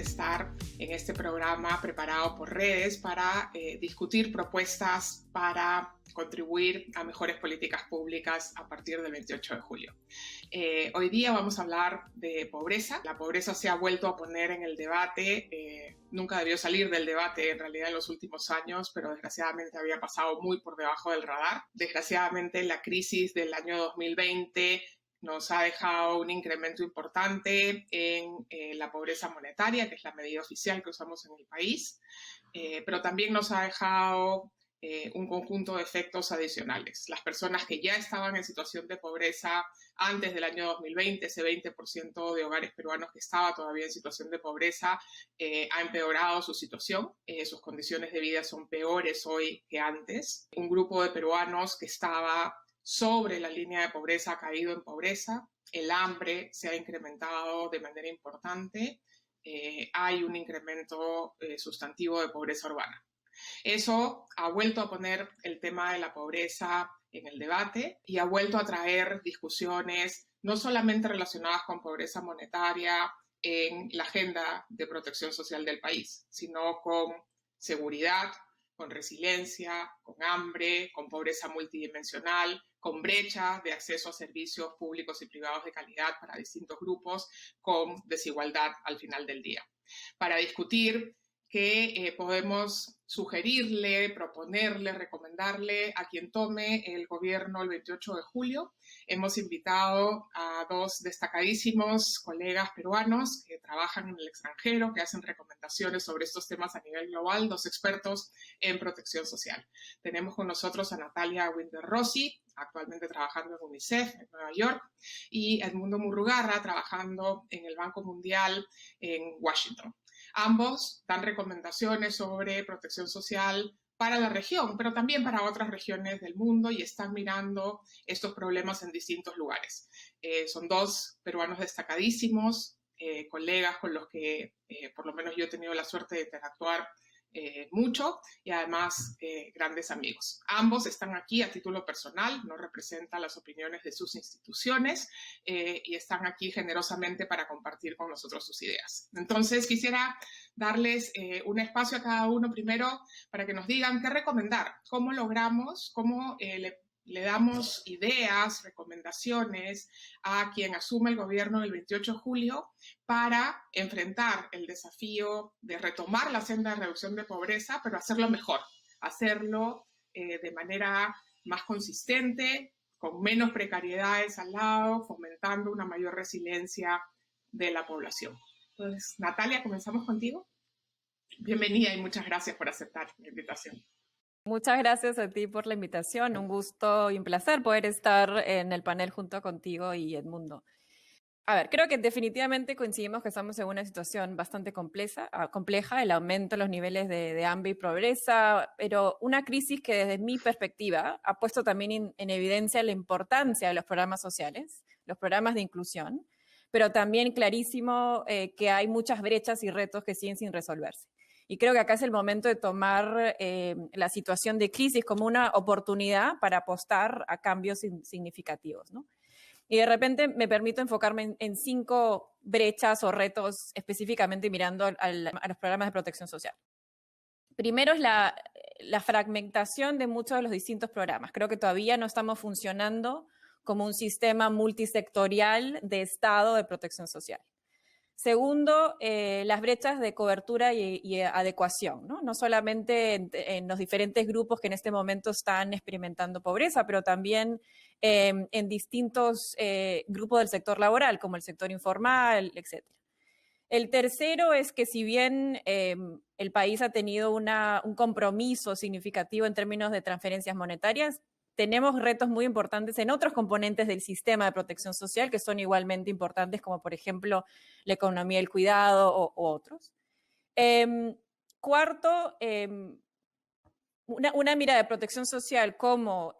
estar en este programa preparado por Redes para discutir propuestas para contribuir a mejores políticas públicas a partir del 28 de julio. Hoy día vamos a hablar de pobreza. La pobreza se ha vuelto a poner en el debate, nunca debió salir del debate en realidad en los últimos años, pero desgraciadamente había pasado muy por debajo del radar. Desgraciadamente la crisis del año 2020 nos ha dejado un incremento importante en la pobreza monetaria, que es la medida oficial que usamos en el país, pero también nos ha dejado un conjunto de efectos adicionales. Las personas que ya estaban en situación de pobreza antes del año 2020, ese 20% de hogares peruanos que estaba todavía en situación de pobreza, ha empeorado su situación. Sus condiciones de vida son peores hoy que antes. Un grupo de peruanos que estaba sobre la línea de pobreza ha caído en pobreza. El hambre se ha incrementado de manera importante. Hay un incremento sustantivo de pobreza urbana. Eso ha vuelto a poner el tema de la pobreza en el debate y ha vuelto a traer discusiones no solamente relacionadas con pobreza monetaria en la agenda de protección social del país, sino con seguridad, con resiliencia, con hambre, con pobreza multidimensional, con brecha de acceso a servicios públicos y privados de calidad para distintos grupos, con desigualdad al final del día. Para discutir qué podemos sugerirle, proponerle, recomendarle a quien tome el gobierno el 28 de julio. Hemos invitado a dos destacadísimos colegas peruanos que trabajan en el extranjero, que hacen recomendaciones sobre estos temas a nivel global, dos expertos en protección social. Tenemos con nosotros a Natalia Winder Rossi, actualmente trabajando en UNICEF en Nueva York, y Edmundo Murrugarra, trabajando en el Banco Mundial en Washington. Ambos dan recomendaciones sobre protección social para la región, pero también para otras regiones del mundo y están mirando estos problemas en distintos lugares. Son dos peruanos destacadísimos, colegas con los que por lo menos yo he tenido la suerte de interactuar mucho y además grandes amigos. Ambos están aquí a título personal, no representan las opiniones de sus instituciones y están aquí generosamente para compartir con nosotros sus ideas. Entonces quisiera darles un espacio a cada uno primero para que nos digan qué recomendar, cómo logramos, cómo le damos ideas, recomendaciones a quien asume el gobierno el 28 de julio para enfrentar el desafío de retomar la senda de reducción de pobreza, pero hacerlo mejor, hacerlo de manera más consistente, con menos precariedades al lado, fomentando una mayor resiliencia de la población. Entonces, Natalia, comenzamos contigo. Bienvenida y muchas gracias por aceptar la invitación. Muchas gracias a ti por la invitación. Un gusto y un placer poder estar en el panel junto contigo y Edmundo. A ver, creo que definitivamente coincidimos que estamos en una situación bastante compleja, el aumento de los niveles de hambre y pobreza, pero una crisis que desde mi perspectiva ha puesto también en evidencia la importancia de los programas sociales, los programas de inclusión, pero también clarísimo que hay muchas brechas y retos que siguen sin resolverse. Y creo que acá es el momento de tomar la situación de crisis como una oportunidad para apostar a cambios significativos, ¿no? Y de repente me permito enfocarme en 5 brechas o retos específicamente mirando a los programas de protección social. Primero es la fragmentación de muchos de los distintos programas. Creo que todavía no estamos funcionando como un sistema multisectorial de Estado de protección social. Segundo, las brechas de cobertura y adecuación, ¿no? No solamente en los diferentes grupos que en este momento están experimentando pobreza, pero también en distintos grupos del sector laboral, como el sector informal, etc. El tercero es que si bien el país ha tenido un compromiso significativo en términos de transferencias monetarias, tenemos retos muy importantes en otros componentes del sistema de protección social que son igualmente importantes, como por ejemplo la economía del cuidado o otros. Cuarto, una mirada de protección social como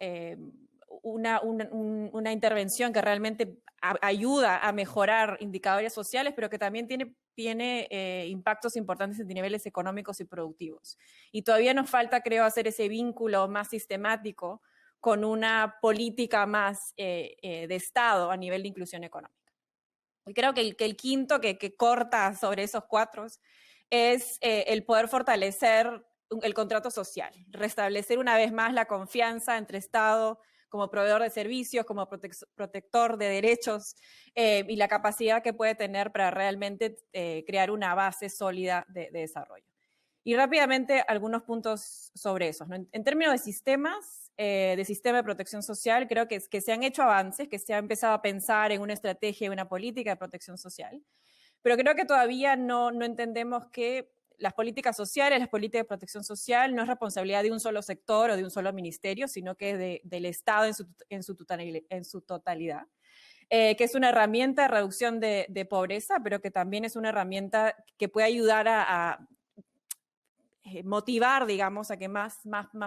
una intervención que realmente ayuda a mejorar indicadores sociales, pero que también tiene impactos importantes en niveles económicos y productivos. Y todavía nos falta, creo, hacer ese vínculo más sistemático con una política más de Estado a nivel de inclusión económica. Y creo que el quinto que corta sobre esos cuatro es el poder fortalecer el contrato social, restablecer una vez más la confianza entre Estado como proveedor de servicios, como protector de derechos y la capacidad que puede tener para realmente crear una base sólida de desarrollo. Y rápidamente algunos puntos sobre eso, ¿no? En términos de sistemas, de sistema de protección social, creo que se han hecho avances, que se ha empezado a pensar en una estrategia y una política de protección social, pero creo que todavía no entendemos que las políticas sociales, las políticas de protección social no es responsabilidad de un solo sector o de un solo ministerio, sino que es del Estado en su totalidad. Que es una herramienta de reducción de pobreza, pero que también es una herramienta que puede ayudar a motivar, digamos, a que más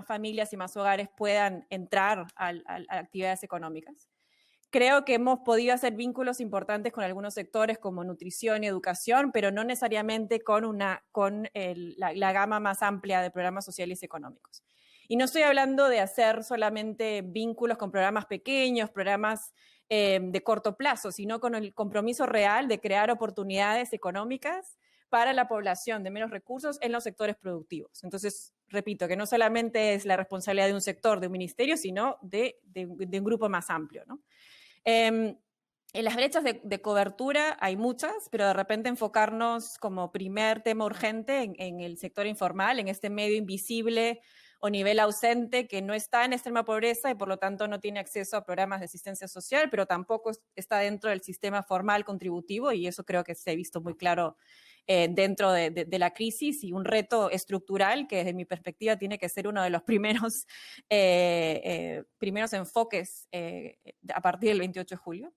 familias y más hogares puedan entrar a actividades económicas. Creo que hemos podido hacer vínculos importantes con algunos sectores como nutrición y educación, pero no necesariamente con la gama más amplia de programas sociales y económicos. Y no estoy hablando de hacer solamente vínculos con programas pequeños, programas de corto plazo, sino con el compromiso real de crear oportunidades económicas para la población de menos recursos en los sectores productivos. Entonces, repito, que no solamente es la responsabilidad de un sector, de un ministerio, sino de un grupo más amplio, ¿no? En las brechas de cobertura hay muchas, pero de repente enfocarnos como primer tema urgente en el sector informal, en este medio invisible o nivel ausente que no está en extrema pobreza y por lo tanto no tiene acceso a programas de asistencia social, pero tampoco está dentro del sistema formal contributivo, y eso creo que se ha visto muy claro dentro de la crisis, y un reto estructural que desde mi perspectiva tiene que ser uno de los primeros enfoques a partir del 28 de julio.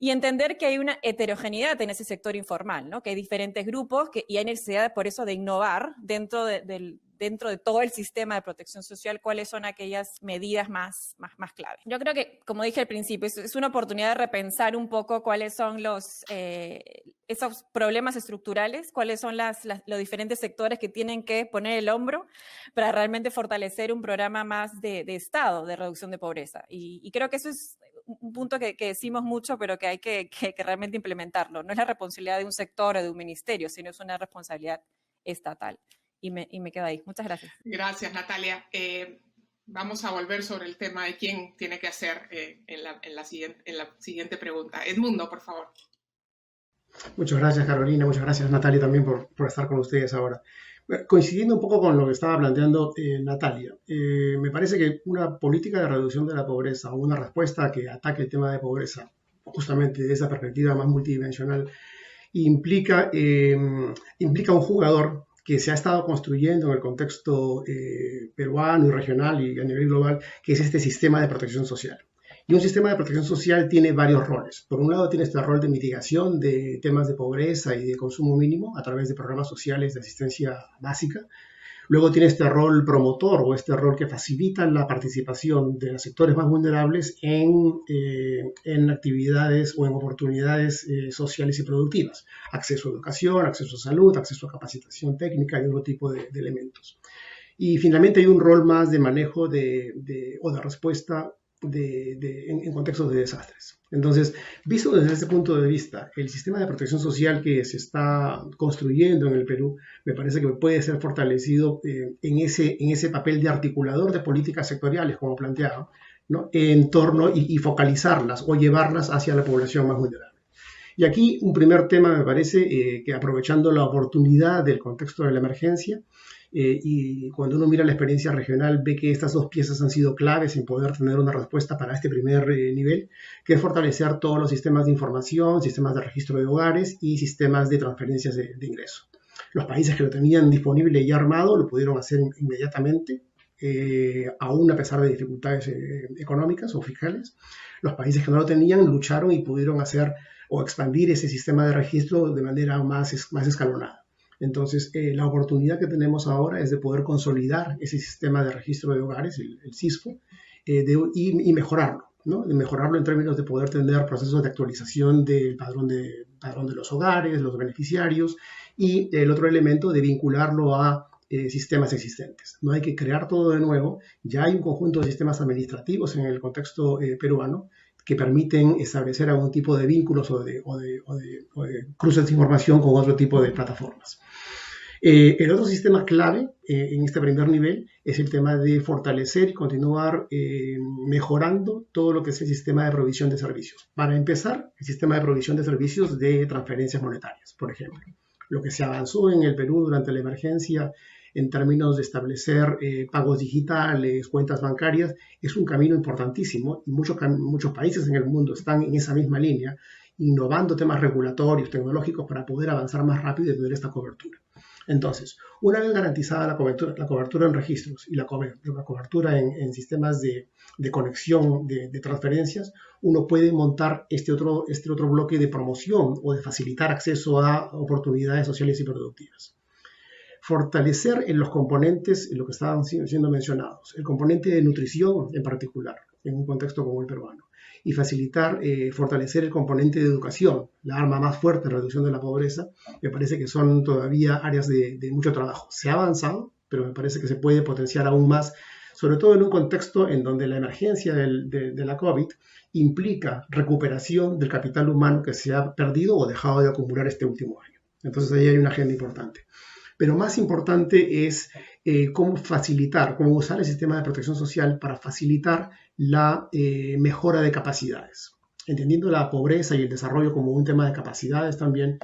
Y entender que hay una heterogeneidad en ese sector informal, ¿no? Que hay diferentes grupos y hay necesidad por eso de innovar dentro de todo el sistema de protección social, cuáles son aquellas medidas más clave. Yo creo que, como dije al principio, es una oportunidad de repensar un poco cuáles son esos problemas estructurales, cuáles son los diferentes sectores que tienen que poner el hombro para realmente fortalecer un programa más de Estado de reducción de pobreza. Y creo que eso es un punto que decimos mucho, pero que hay que realmente implementarlo. No es la responsabilidad de un sector o de un ministerio, sino es una responsabilidad estatal. Y me quedo ahí. Muchas gracias. Gracias, Natalia. Vamos a volver sobre el tema de quién tiene que hacer en la siguiente pregunta. Edmundo, por favor. Muchas gracias, Carolina. Muchas gracias, Natalia, también por estar con ustedes ahora. Coincidiendo un poco con lo que estaba planteando Natalia, me parece que una política de reducción de la pobreza o una respuesta que ataque el tema de pobreza, justamente desde esa perspectiva más multidimensional, implica un jugador que se ha estado construyendo en el contexto peruano y regional y a nivel global, que es este sistema de protección social. Y un sistema de protección social tiene varios roles. Por un lado tiene este rol de mitigación de temas de pobreza y de consumo mínimo a través de programas sociales de asistencia básica. Luego tiene este rol promotor o este rol que facilita la participación de los sectores más vulnerables en actividades o en oportunidades sociales y productivas. Acceso a educación, acceso a salud, acceso a capacitación técnica y otro tipo de elementos. Y finalmente hay un rol más de manejo o de respuesta en contextos de desastres. Entonces, visto desde ese punto de vista, el sistema de protección social que se está construyendo en el Perú me parece que puede ser fortalecido en ese papel de articulador de políticas sectoriales, como planteaba, ¿no? En torno y focalizarlas o llevarlas hacia la población más vulnerable. Y aquí un primer tema me parece que, aprovechando la oportunidad del contexto de la emergencia, y cuando uno mira la experiencia regional ve que estas dos piezas han sido claves en poder tener una respuesta para este primer nivel, que es fortalecer todos los sistemas de información, sistemas de registro de hogares y sistemas de transferencias de ingreso. Los países que lo tenían disponible y armado lo pudieron hacer inmediatamente, aún a pesar de dificultades económicas o fiscales. Los países que no lo tenían lucharon y pudieron hacer o expandir ese sistema de registro de manera más escalonada. Entonces, la oportunidad que tenemos ahora es de poder consolidar ese sistema de registro de hogares, el SISFO, y mejorarlo, ¿no? De mejorarlo en términos de poder tener procesos de actualización del padrón de los hogares, los beneficiarios, y el otro elemento de vincularlo a sistemas existentes. No hay que crear todo de nuevo, ya hay un conjunto de sistemas administrativos en el contexto peruano que permiten establecer algún tipo de vínculos o de cruces de información con otro tipo de plataformas. El otro sistema clave en este primer nivel es el tema de fortalecer y continuar mejorando todo lo que es el sistema de provisión de servicios. Para empezar, el sistema de provisión de servicios de transferencias monetarias, por ejemplo. Lo que se avanzó en el Perú durante la emergencia en términos de establecer pagos digitales, cuentas bancarias, es un camino importantísimo y muchos países en el mundo están en esa misma línea, innovando temas regulatorios, tecnológicos para poder avanzar más rápido y tener esta cobertura. Entonces, una vez garantizada la cobertura en registros y la cobertura en sistemas de conexión de transferencias, uno puede montar este otro bloque de promoción o de facilitar acceso a oportunidades sociales y productivas. Fortalecer en los componentes, en lo que estaban siendo mencionados, el componente de nutrición en particular, en un contexto como el peruano, y facilitar, fortalecer el componente de educación, la arma más fuerte en reducción de la pobreza, me parece que son todavía áreas de mucho trabajo. Se ha avanzado, pero me parece que se puede potenciar aún más, sobre todo en un contexto en donde la emergencia de la COVID implica recuperación del capital humano que se ha perdido o dejado de acumular este último año. Entonces ahí hay una agenda importante. Pero más importante es cómo usar el sistema de protección social para facilitar la mejora de capacidades. Entendiendo la pobreza y el desarrollo como un tema de capacidades también,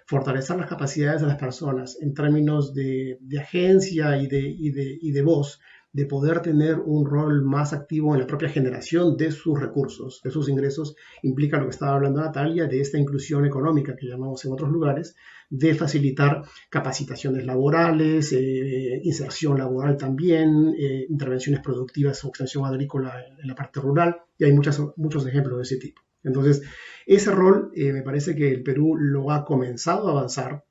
fortalecer las capacidades de las personas en términos de agencia y de voz, de poder tener un rol más activo en la propia generación de sus recursos, de sus ingresos, implica lo que estaba hablando Natalia, de esta inclusión económica que llamamos en otros lugares, de facilitar capacitaciones laborales, inserción laboral también, intervenciones productivas o extensión agrícola en la parte rural, y hay muchos ejemplos de ese tipo. Entonces, ese rol me parece que el Perú lo ha comenzado a avanzar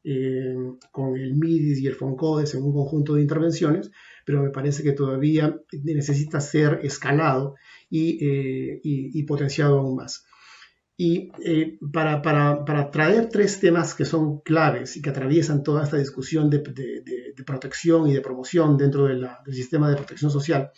con el MIDIS y el FONCODES en un conjunto de intervenciones, pero me parece que todavía necesita ser escalado y potenciado aún más. Y para traer tres temas que son claves y que atraviesan toda esta discusión de protección y de promoción dentro del sistema de protección social,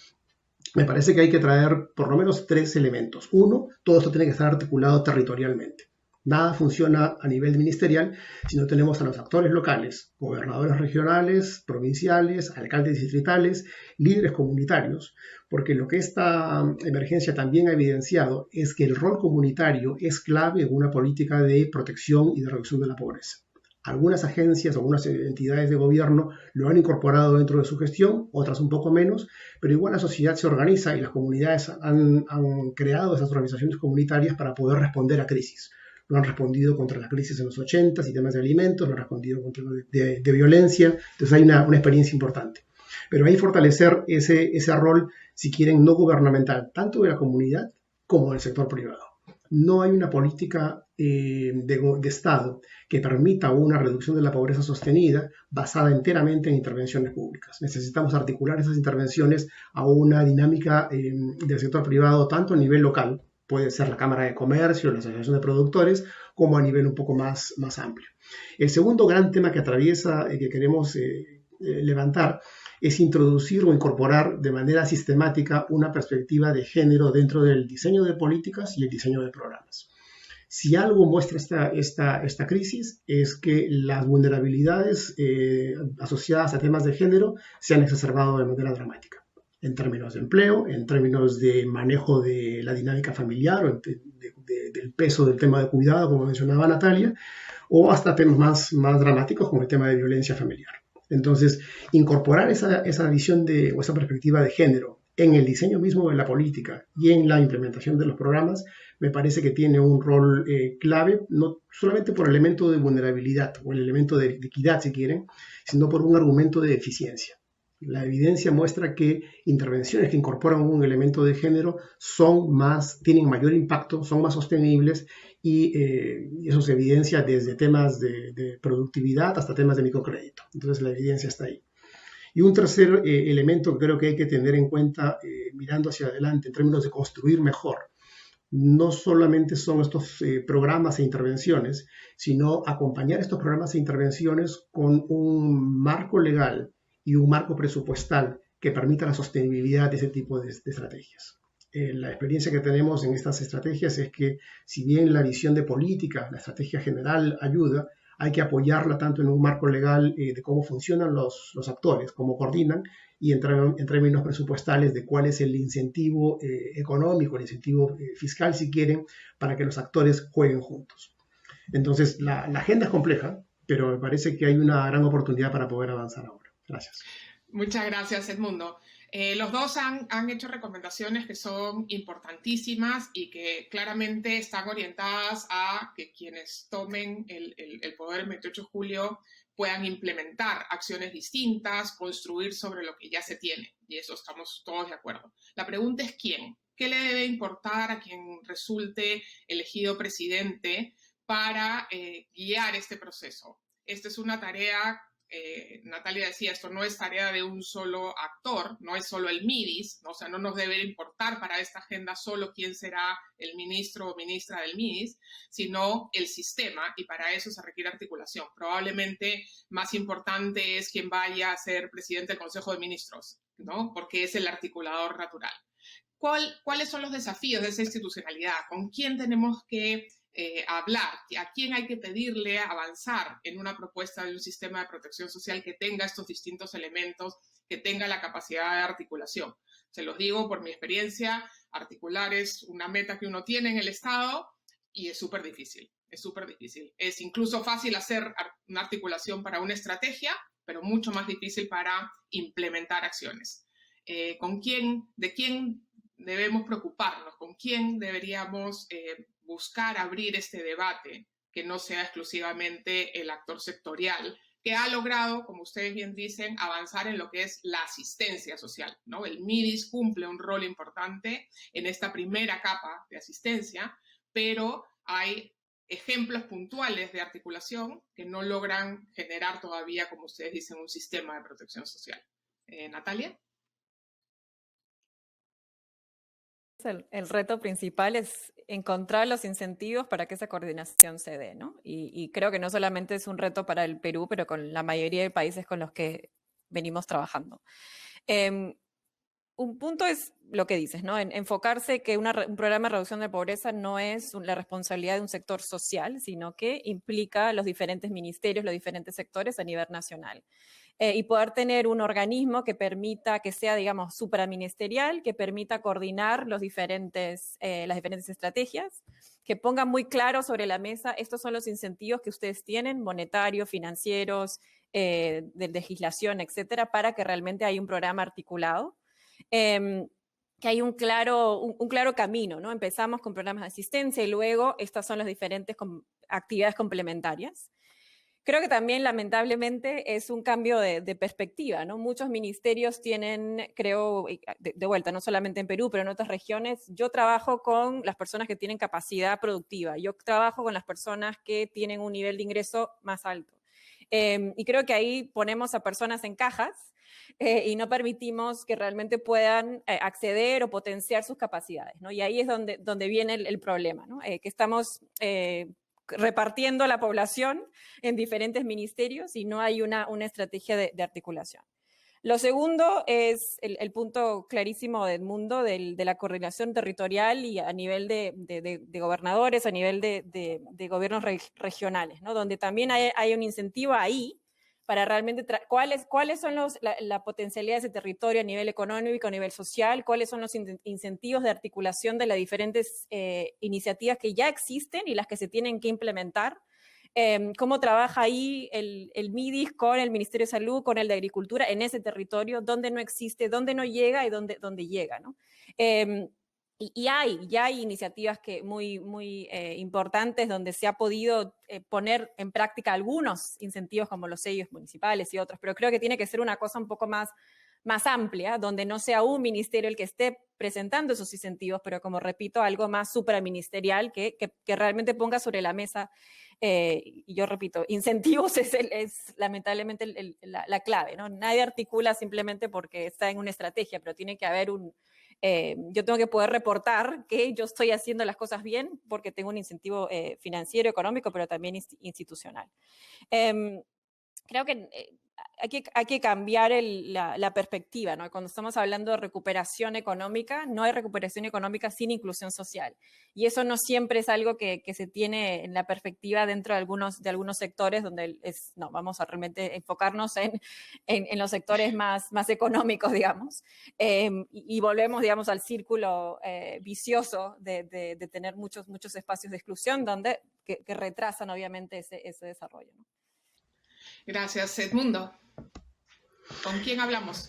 me parece que hay que traer por lo menos tres elementos. Uno, todo esto tiene que estar articulado territorialmente. Nada funciona a nivel ministerial si no tenemos a los actores locales, gobernadores regionales, provinciales, alcaldes distritales, líderes comunitarios, porque lo que esta emergencia también ha evidenciado es que el rol comunitario es clave en una política de protección y de reducción de la pobreza. Algunas agencias o algunas entidades de gobierno lo han incorporado dentro de su gestión, otras un poco menos, pero igual la sociedad se organiza y las comunidades han creado esas organizaciones comunitarias para poder responder a crisis. Lo han respondido contra la crisis en los 80, temas de alimentos, lo han respondido contra de violencia, entonces hay una experiencia importante. Pero hay que fortalecer ese rol, si quieren, no gubernamental, tanto de la comunidad como del sector privado. No hay una política de Estado que permita una reducción de la pobreza sostenida basada enteramente en intervenciones públicas. Necesitamos articular esas intervenciones a una dinámica del sector privado, tanto a nivel local, puede ser la Cámara de Comercio, la Asociación de Productores, como a nivel un poco más amplio. El segundo gran tema que atraviesa y que queremos levantar es introducir o incorporar de manera sistemática una perspectiva de género dentro del diseño de políticas y el diseño de programas. Si algo muestra esta crisis es que las vulnerabilidades asociadas a temas de género se han exacerbado de manera dramática, en términos de empleo, en términos de manejo de la dinámica familiar o del peso del tema de cuidado, como mencionaba Natalia, o hasta temas más dramáticos como el tema de violencia familiar. Entonces, incorporar esa visión o esa perspectiva de género en el diseño mismo de la política y en la implementación de los programas, me parece que tiene un rol clave, no solamente por el elemento de vulnerabilidad o el elemento de equidad, si quieren, sino por un argumento de eficiencia. La evidencia muestra que intervenciones que incorporan un elemento de género tienen mayor impacto, son más sostenibles y eso se evidencia desde temas de productividad hasta temas de microcrédito. Entonces la evidencia está ahí. Y un tercer elemento que creo que hay que tener en cuenta mirando hacia adelante en términos de construir mejor, no solamente son estos programas e intervenciones, sino acompañar estos programas e intervenciones con un marco legal y un marco presupuestal que permita la sostenibilidad de ese tipo de estrategias. La experiencia que tenemos en estas estrategias es que si bien la visión de política, la estrategia general ayuda, hay que apoyarla tanto en un marco legal de cómo funcionan los actores, cómo coordinan, y en términos presupuestales de cuál es el incentivo económico, el incentivo fiscal, si quieren, para que los actores jueguen juntos. Entonces, la agenda es compleja, pero me parece que hay una gran oportunidad para poder avanzar ahora. Gracias. Muchas gracias, Edmundo. Los dos han hecho recomendaciones que son importantísimas y que claramente están orientadas a que quienes tomen el poder el 28 de julio puedan implementar acciones distintas, construir sobre lo que ya se tiene. Y eso estamos todos de acuerdo. La pregunta es ¿quién? ¿Qué le debe importar a quien resulte elegido presidente para guiar este proceso? Esta es una tarea, Natalia decía, esto no es tarea de un solo actor, no es solo el MIDIS, ¿no? O sea, no nos debe importar para esta agenda solo quién será el ministro o ministra del MIDIS, sino el sistema, y para eso se requiere articulación. Probablemente más importante es quien vaya a ser presidente del Consejo de Ministros, ¿no? Porque es el articulador natural. ¿Cuáles son los desafíos de esa institucionalidad? ¿Con quién tenemos que hablar? ¿A quién hay que pedirle avanzar en una propuesta de un sistema de protección social que tenga estos distintos elementos, que tenga la capacidad de articulación? Se los digo por mi experiencia, articular es una meta que uno tiene en el Estado y es súper difícil, es súper difícil. Es incluso fácil hacer una articulación para una estrategia, pero mucho más difícil para implementar acciones. ¿De quién debemos preocuparnos? ¿Con quién deberíamos buscar abrir este debate que no sea exclusivamente el actor sectorial, que ha logrado, como ustedes bien dicen, avanzar en lo que es la asistencia social, ¿no? El MIDIS cumple un rol importante en esta primera capa de asistencia, pero hay ejemplos puntuales de articulación que no logran generar todavía, como ustedes dicen, un sistema de protección social. Natalia. El reto principal es encontrar los incentivos para que esa coordinación se dé, ¿no? Y creo que no solamente es un reto para el Perú, pero con la mayoría de países con los que venimos trabajando. Un punto es lo que dices, ¿no? Enfocarse que un programa de reducción de pobreza no es la responsabilidad de un sector social, sino que implica los diferentes ministerios, los diferentes sectores a nivel nacional. Y poder tener un organismo que permita, que sea, digamos, supraministerial, que permita coordinar las diferentes estrategias, que ponga muy claro sobre la mesa, estos son los incentivos que ustedes tienen, monetarios, financieros, de legislación, etcétera, para que realmente haya un programa articulado. Que hay un claro camino, ¿no? Empezamos con programas de asistencia y luego estas son las diferentes actividades complementarias. Creo que también, lamentablemente, es un cambio de perspectiva, ¿no? Muchos ministerios tienen, creo, de vuelta, no solamente en Perú, pero en otras regiones, yo trabajo con las personas que tienen capacidad productiva, yo trabajo con las personas que tienen un nivel de ingreso más alto. Y creo que ahí ponemos a personas en cajas y no permitimos que realmente puedan acceder o potenciar sus capacidades, ¿no? Y ahí es donde viene el problema, ¿no? Que estamos repartiendo la población en diferentes ministerios y no hay una estrategia de articulación. Lo segundo es el punto clarísimo de Edmundo de la coordinación territorial y a nivel de gobernadores, a nivel de gobiernos regionales, ¿no? Donde también hay un incentivo ahí para realmente cuáles son la potencialidad de ese territorio a nivel económico, a nivel social, cuáles son los incentivos de articulación de las diferentes iniciativas que ya existen y las que se tienen que implementar. Cómo trabaja ahí el MIDIS con el Ministerio de Salud, con el de Agricultura en ese territorio, donde no existe, donde no llega y donde llega, ¿no? Ya hay iniciativas muy importantes donde se ha podido poner en práctica algunos incentivos como los sellos municipales y otros, pero creo que tiene que ser una cosa un poco más amplia, donde no sea un ministerio el que esté presentando esos incentivos, pero como repito, algo más supraministerial que realmente ponga sobre la mesa, y yo repito, incentivos es lamentablemente la clave, ¿no? Nadie articula simplemente porque está en una estrategia, pero tiene que haber yo tengo que poder reportar que yo estoy haciendo las cosas bien porque tengo un incentivo financiero, económico, pero también institucional. Creo que hay que cambiar la perspectiva, ¿no? Cuando estamos hablando de recuperación económica, no hay recuperación económica sin inclusión social. Y eso no siempre es algo que se tiene en la perspectiva dentro de algunos sectores donde no, vamos a realmente enfocarnos en los sectores más económicos, digamos. Y volvemos, digamos, al círculo vicioso de tener muchos espacios de exclusión que retrasan, obviamente, ese desarrollo, ¿no? Gracias, Edmundo. ¿Con quién hablamos?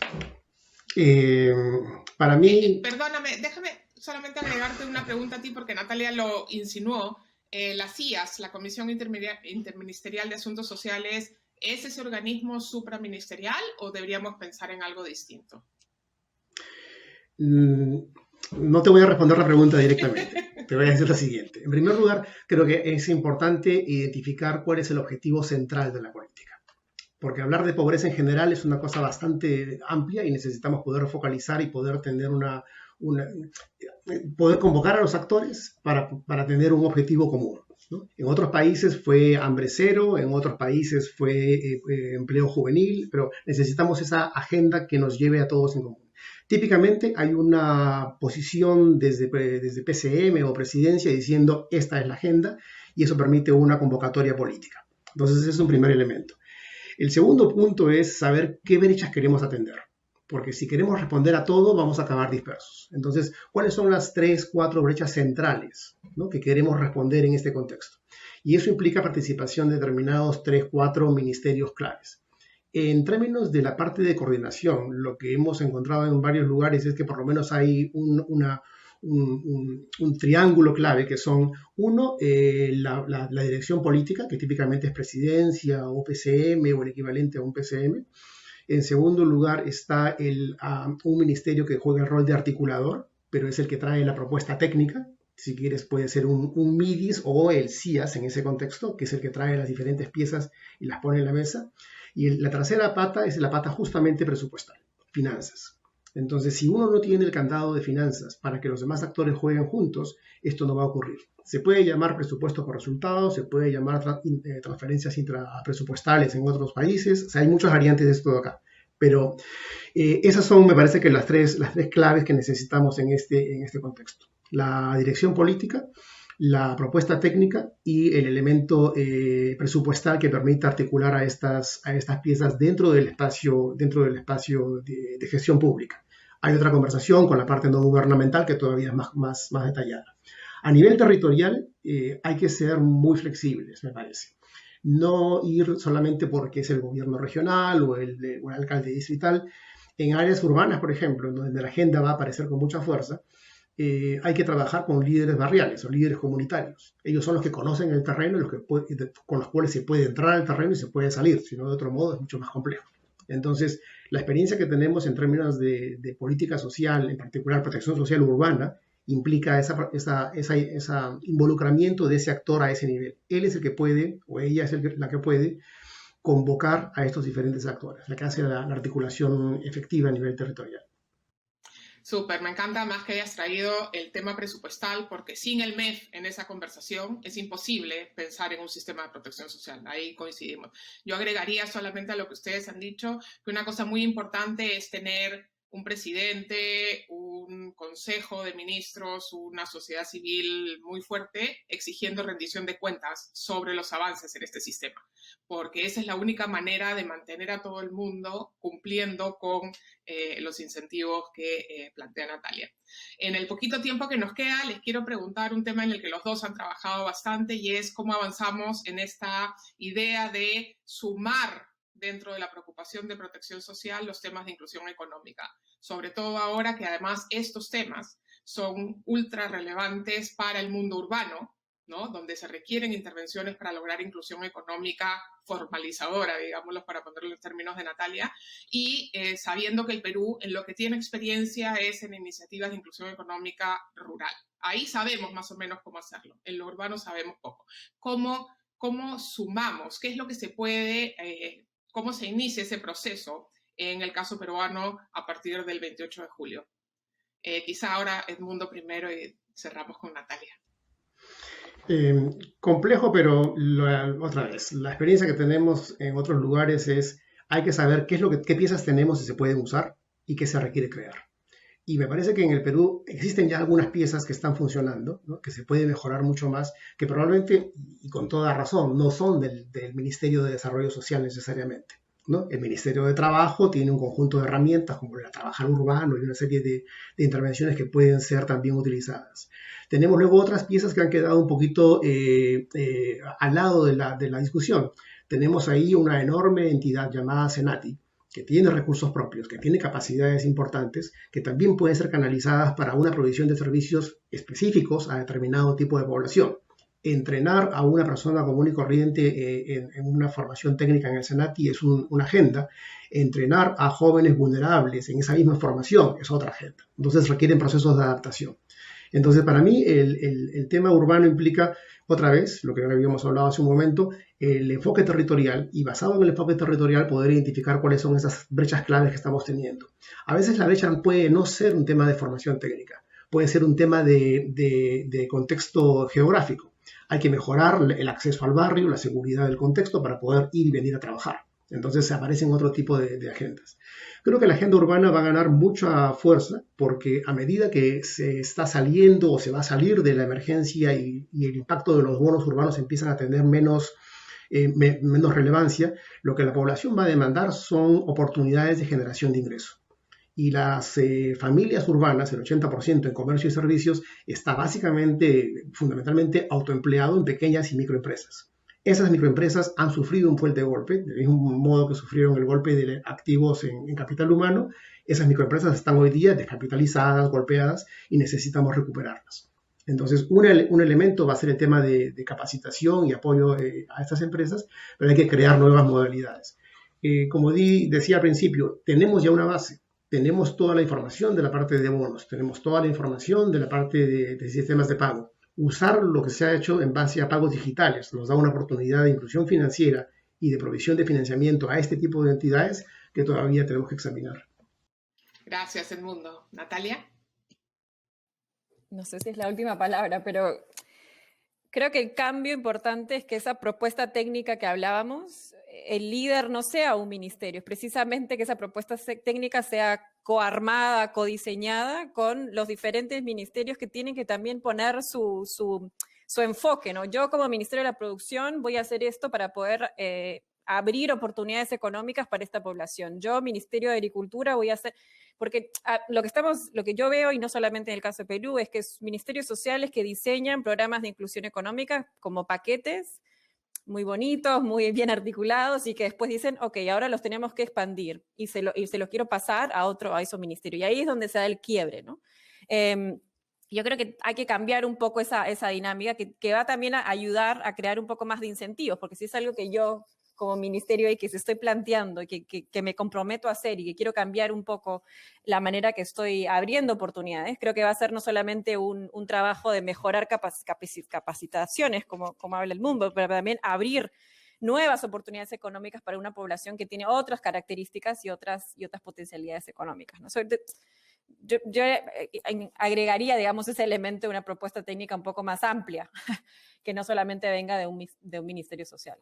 Para mí... Perdóname, déjame solamente agregarte una pregunta a ti, porque Natalia lo insinuó. La CIAS, la Comisión Interministerial de Asuntos Sociales, ¿es ese organismo supraministerial o deberíamos pensar en algo distinto? No te voy a responder la pregunta directamente. Te voy a decir lo siguiente. En primer lugar, creo que es importante identificar cuál es el objetivo central de la política. Porque hablar de pobreza en general es una cosa bastante amplia y necesitamos poder focalizar y poder tener poder convocar a los actores para tener un objetivo común, ¿no? En otros países fue hambre cero, en otros países fue empleo juvenil, pero necesitamos esa agenda que nos lleve a todos en común. Típicamente hay una posición desde PCM o presidencia diciendo esta es la agenda y eso permite una convocatoria política. Entonces ese es un primer elemento. El segundo punto es saber qué brechas queremos atender, porque si queremos responder a todo vamos a acabar dispersos. Entonces, ¿cuáles son las 3, 4 brechas centrales, ¿no?, que queremos responder en este contexto? Y eso implica participación de determinados 3, 4 ministerios claves. En términos de la parte de coordinación, lo que hemos encontrado en varios lugares es que por lo menos hay un triángulo clave que son, uno, la dirección política, que típicamente es presidencia o PCM o el equivalente a un PCM. En segundo lugar está un ministerio que juega el rol de articulador, pero es el que trae la propuesta técnica. Si quieres puede ser un MIDIS o el CIAS en ese contexto, que es el que trae las diferentes piezas y las pone en la mesa. Y la tercera pata es la pata justamente presupuestal, finanzas. Entonces, si uno no tiene el candado de finanzas para que los demás actores jueguen juntos, esto no va a ocurrir. Se puede llamar presupuesto por resultados, se puede llamar transferencias intrapresupuestales en otros países, o sea, hay muchas variantes de esto de acá. Pero esas son, me parece que las tres claves que necesitamos en este contexto. La dirección política, la propuesta técnica y el elemento presupuestal que permita articular a estas piezas dentro del espacio de gestión pública. Hay otra conversación con la parte no gubernamental que todavía es más detallada. A nivel territorial hay que ser muy flexibles, me parece. No ir solamente porque es el gobierno regional o el alcalde distrital. En áreas urbanas, por ejemplo, donde la agenda va a aparecer con mucha fuerza, hay que trabajar con líderes barriales o líderes comunitarios. Ellos son los que conocen el terreno y con los cuales se puede entrar al terreno y se puede salir, si no de otro modo es mucho más complejo. Entonces, la experiencia que tenemos en términos de política social, en particular protección social urbana, implica ese involucramiento de ese actor a ese nivel. Él es el que puede, o ella es la que puede, convocar a estos diferentes actores, la que hace la articulación efectiva a nivel territorial. Súper, me encanta más que hayas traído el tema presupuestal, porque sin el MEF en esa conversación es imposible pensar en un sistema de protección social. Ahí coincidimos. Yo agregaría solamente a lo que ustedes han dicho que una cosa muy importante es tener un presidente, un consejo de ministros, una sociedad civil muy fuerte exigiendo rendición de cuentas sobre los avances en este sistema, porque esa es la única manera de mantener a todo el mundo cumpliendo con los incentivos que plantea Natalia. En el poquito tiempo que nos queda, les quiero preguntar un tema en el que los dos han trabajado bastante y es cómo avanzamos en esta idea de sumar dentro de la preocupación de protección social los temas de inclusión económica, sobre todo ahora que además estos temas son ultra relevantes para el mundo urbano, ¿no?, donde se requieren intervenciones para lograr inclusión económica formalizadora, digámoslo para ponerlo en términos de Natalia, y sabiendo que el Perú en lo que tiene experiencia es en iniciativas de inclusión económica rural. Ahí sabemos más o menos cómo hacerlo, en lo urbano sabemos poco. ¿Cómo sumamos? ¿Qué es lo que se puede, cómo se inicia ese proceso en el caso peruano a partir del 28 de julio? Quizá ahora Edmundo primero y cerramos con Natalia. Complejo, pero otra vez, la experiencia que tenemos en otros lugares es hay que saber qué piezas tenemos y se pueden usar y qué se requiere crear. Y me parece que en el Perú existen ya algunas piezas que están funcionando, ¿no? Que se puede mejorar mucho más, que probablemente, y con toda razón, no son del Ministerio de Desarrollo Social necesariamente, ¿no? El Ministerio de Trabajo tiene un conjunto de herramientas como el trabajar urbano y una serie de intervenciones que pueden ser también utilizadas. Tenemos luego otras piezas que han quedado un poquito al lado de la discusión. Tenemos ahí una enorme entidad llamada Senati, que tiene recursos propios, que tiene capacidades importantes, que también pueden ser canalizadas para una provisión de servicios específicos a determinado tipo de población. Entrenar a una persona común y corriente en una formación técnica en el Senati es una agenda. Entrenar a jóvenes vulnerables en esa misma formación es otra agenda. Entonces requieren procesos de adaptación. Entonces, para mí, el tema urbano implica, otra vez, lo que habíamos hablado hace un momento, el enfoque territorial, y basado en el enfoque territorial poder identificar cuáles son esas brechas claves que estamos teniendo. A veces la brecha puede no ser un tema de formación técnica, puede ser un tema de contexto geográfico. Hay que mejorar el acceso al barrio, la seguridad del contexto para poder ir y venir a trabajar. Entonces aparecen otro tipo de agendas. Creo que la agenda urbana va a ganar mucha fuerza porque a medida que se está saliendo o se va a salir de la emergencia y el impacto de los bonos urbanos empiezan a tener menos relevancia, lo que la población va a demandar son oportunidades de generación de ingresos. Y las familias urbanas, el 80% en comercio y servicios, está básicamente, fundamentalmente, autoempleado en pequeñas y microempresas. Esas microempresas han sufrido un fuerte golpe, del mismo modo que sufrieron el golpe de activos en capital humano. Esas microempresas están hoy día descapitalizadas, golpeadas, y necesitamos recuperarlas. Entonces, un elemento va a ser el tema de capacitación y apoyo a estas empresas, pero hay que crear nuevas modalidades. Como decía al principio, tenemos ya una base. Tenemos toda la información de la parte de bonos, tenemos toda la información de la parte de sistemas de pago. Usar lo que se ha hecho en base a pagos digitales nos da una oportunidad de inclusión financiera y de provisión de financiamiento a este tipo de entidades que todavía tenemos que examinar. Gracias, Edmundo. Natalia. No sé si es la última palabra, pero creo que el cambio importante es que esa propuesta técnica que hablábamos, el líder no sea un ministerio, es precisamente que esa propuesta técnica sea coarmada, codiseñada con los diferentes ministerios que tienen que también poner su enfoque, ¿no? Yo como Ministerio de la Producción voy a hacer esto para poder abrir oportunidades económicas para esta población. Yo, Ministerio de Agricultura, voy a hacer... Porque lo que yo veo, y no solamente en el caso de Perú, es que ministerios sociales que diseñan programas de inclusión económica como paquetes muy bonitos, muy bien articulados, y que después dicen, ok, ahora los tenemos que expandir y se los quiero pasar a esos ministerios. Y ahí es donde se da el quiebre, ¿no? Yo creo que hay que cambiar un poco esa dinámica que va también a ayudar a crear un poco más de incentivos, porque si es algo que yo como ministerio y que se estoy planteando y que me comprometo a hacer y que quiero cambiar un poco la manera que estoy abriendo oportunidades, creo que va a ser no solamente un trabajo de mejorar capacitaciones, como habla el mundo, pero también abrir nuevas oportunidades económicas para una población que tiene otras características y otras potencialidades económicas, ¿no? Yo agregaría, digamos, ese elemento de una propuesta técnica un poco más amplia, que no solamente venga de un ministerio social.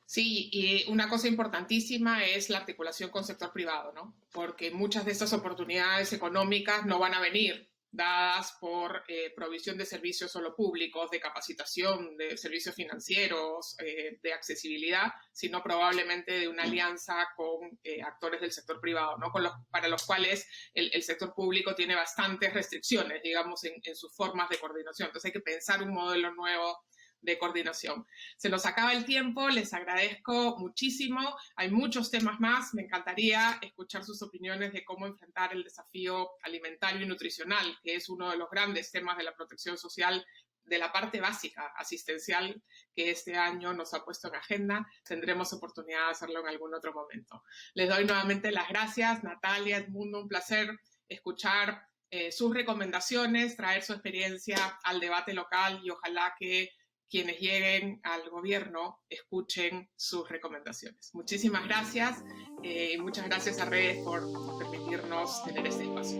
Sí, y una cosa importantísima es la articulación con sector privado, ¿no? Porque muchas de estas oportunidades económicas no van a venir dadas por provisión de servicios solo públicos, de capacitación, de servicios financieros, de accesibilidad, sino probablemente de una alianza con actores del sector privado, ¿no? Para los cuales el sector público tiene bastantes restricciones, digamos, en sus formas de coordinación. Entonces hay que pensar un modelo nuevo de coordinación. Se nos acaba el tiempo, les agradezco muchísimo. Hay muchos temas más. Me encantaría escuchar sus opiniones de cómo enfrentar el desafío alimentario y nutricional, que es uno de los grandes temas de la protección social, de la parte básica asistencial que este año nos ha puesto en agenda. Tendremos oportunidad de hacerlo en algún otro momento. Les doy nuevamente las gracias, Natalia, Edmundo, un placer escuchar sus recomendaciones, traer su experiencia al debate local y ojalá que quienes lleguen al gobierno escuchen sus recomendaciones. Muchísimas gracias y muchas gracias a Redes por permitirnos tener este espacio.